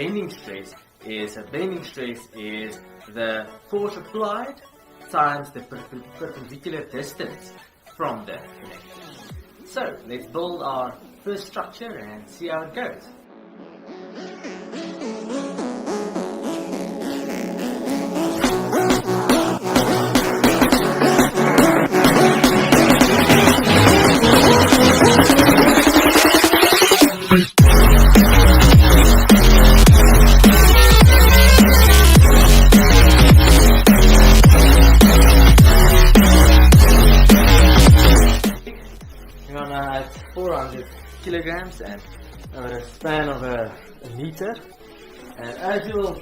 bending stress is the force applied times the perpendicular distance from the connector. So let's build our first structure and see how it goes. We're gonna add 400 kilograms and over a span of a meter. And as you'll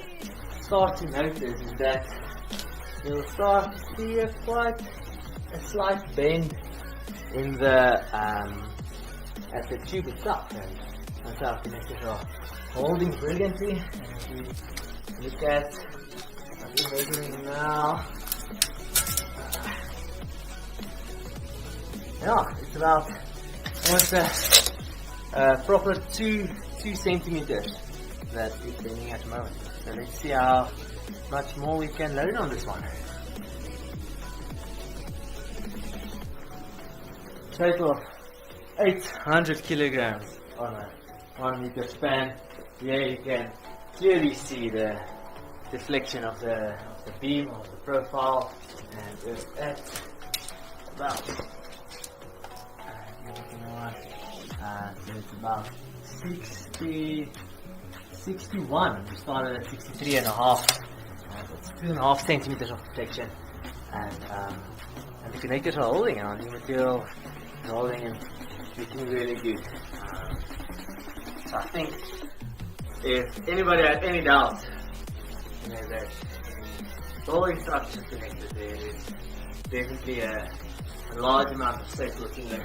start to notice is that you'll start to see a slight bend in the at the tube itself, and that's how connectors are holding brilliantly. And if you look at what we're measuring now, yeah, it's about almost a proper 2 centimeters that is bending at the moment. So let's see how much more we can load on this one. Total of 800 kilograms on a 1 meter span. Here you can clearly see the deflection of the beam, of the profile, and we're at about it's about 61. We started at 63 and a half. That's 2.5 centimeters of deflection, and the connectors are holding, and the material is holding and looking really good. So I think if anybody had any doubt, that building structure connected there is definitely a large amount of safe looking like